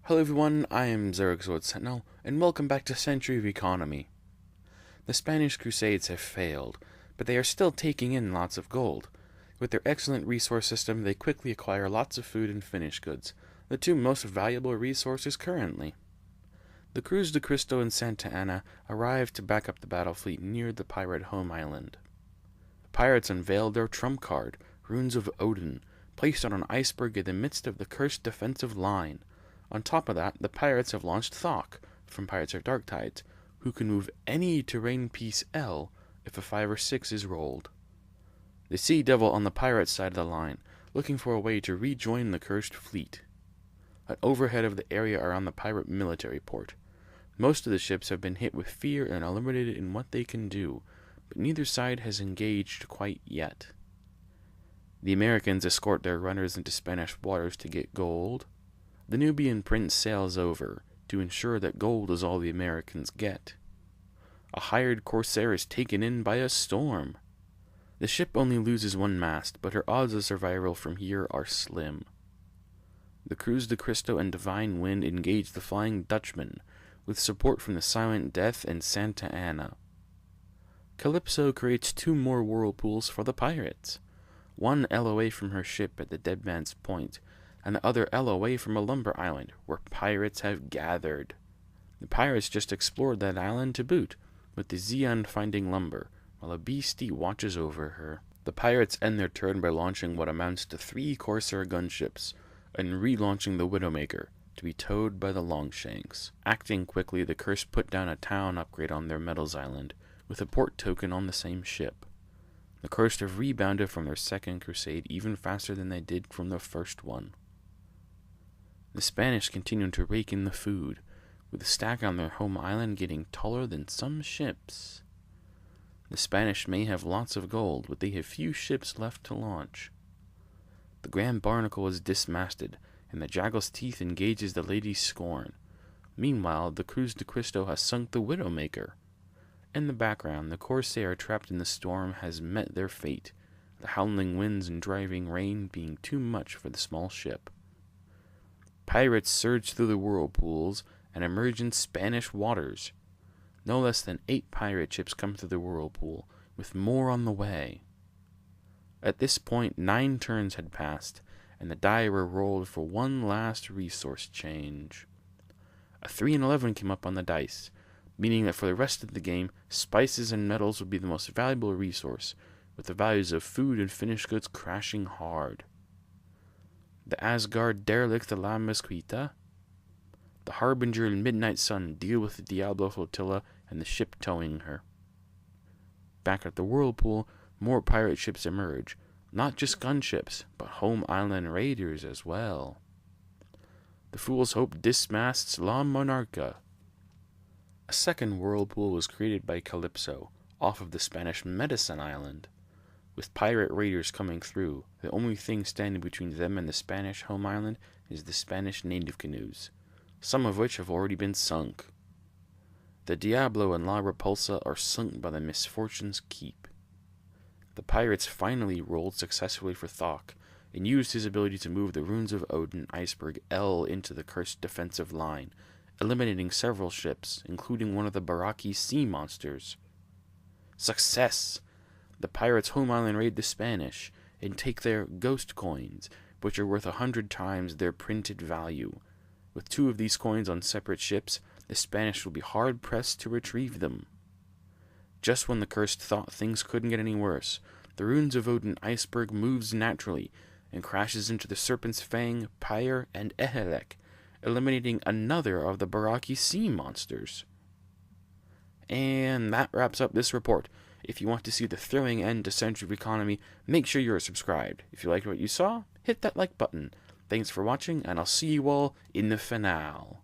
Hello everyone, I am Zerg Sword Sentinel, and welcome back to Century of Economy. The Spanish Crusades have failed, but they are still taking in lots of gold. With their excellent resource system, they quickly acquire lots of food and finished goods, the two most valuable resources currently. The Cruz de Cristo and Santa Anna arrived to back up the battle fleet near the pirate home island. The pirates unveiled their trump card, Runes of Odin, placed on an iceberg in the midst of the cursed defensive line. On top of that, the pirates have launched Thok, from Pirates of Dark Tides, who can move any terrain piece L if a 5 or 6 is rolled. The Sea Devil on the pirate side of the line, looking for a way to rejoin the cursed fleet. At overhead of the area around the pirate military port. Most of the ships have been hit with fear and are limited in what they can do, but neither side has engaged quite yet. The Americans escort their runners into Spanish waters to get gold. The Nubian prince sails over to ensure that gold is all the Americans get. A hired corsair is taken in by a storm. The ship only loses one mast, but her odds of survival from here are slim. The Cruz de Cristo and Divine Wind engage the Flying Dutchman, with support from the Silent Death and Santa Anna. Calypso creates 2 more whirlpools for the pirates, one L away from her ship at the Dead Man's Point, and the other L away from a lumber island, where pirates have gathered. The pirates just explored that island to boot, with the Zeon finding lumber, while a beastie watches over her. The pirates end their turn by launching what amounts to 3 Corsair gunships, and relaunching the Widowmaker, to be towed by the Longshanks. Acting quickly, the Curse put down a town upgrade on their Metals Island, with a port token on the same ship. The Cursed have rebounded from their second crusade even faster than they did from the first one. The Spanish continue to rake in the food, with the stack on their home island getting taller than some ships. The Spanish may have lots of gold, but they have few ships left to launch. The Grand Barnacle is dismasted, and the Jaggel's Teeth engages the Lady Scorn. Meanwhile, the Cruz de Cristo has sunk the Widowmaker. In the background, the Corsair trapped in the storm has met their fate, the howling winds and driving rain being too much for the small ship. Pirates surge through the whirlpools and emerge in Spanish waters. No less than 8 pirate ships come through the whirlpool, with more on the way. At this point, 9 turns had passed, and the die were rolled for one last resource change. A 3 and 11 came up on the dice, meaning that for the rest of the game, spices and metals would be the most valuable resource, with the values of food and finished goods crashing hard. The Asgard derelict the La Mesquita, the Harbinger and Midnight Sun deal with the Diablo flotilla and the ship towing her. Back at the whirlpool, more pirate ships emerge, not just gunships, but home island raiders as well. The Fool's Hope dismasts La Monarca. A second whirlpool was created by Calypso, off of the Spanish Medicine Island. With pirate raiders coming through, the only thing standing between them and the Spanish home island is the Spanish native canoes, some of which have already been sunk. The Diablo and La Repulsa are sunk by the Misfortune's Keep. The pirates finally rolled successfully for Thok, and used his ability to move the Runes of Odin iceberg L into the cursed defensive line, eliminating several ships, including one of the Baraki sea monsters. Success! The pirates' home island raid the Spanish, and take their ghost coins, which are worth 100 times their printed value. With 2 of these coins on separate ships, the Spanish will be hard-pressed to retrieve them. Just when the Cursed thought things couldn't get any worse, the Runes of Odin iceberg moves naturally, and crashes into the Serpent's Fang, Pyre, and Ehelek, eliminating another of the Baraki sea monsters. And that wraps up this report. If you want to see the thrilling end to Century of Economy, make sure you're subscribed. If you liked what you saw, hit that like button. Thanks for watching, and I'll see you all in the finale.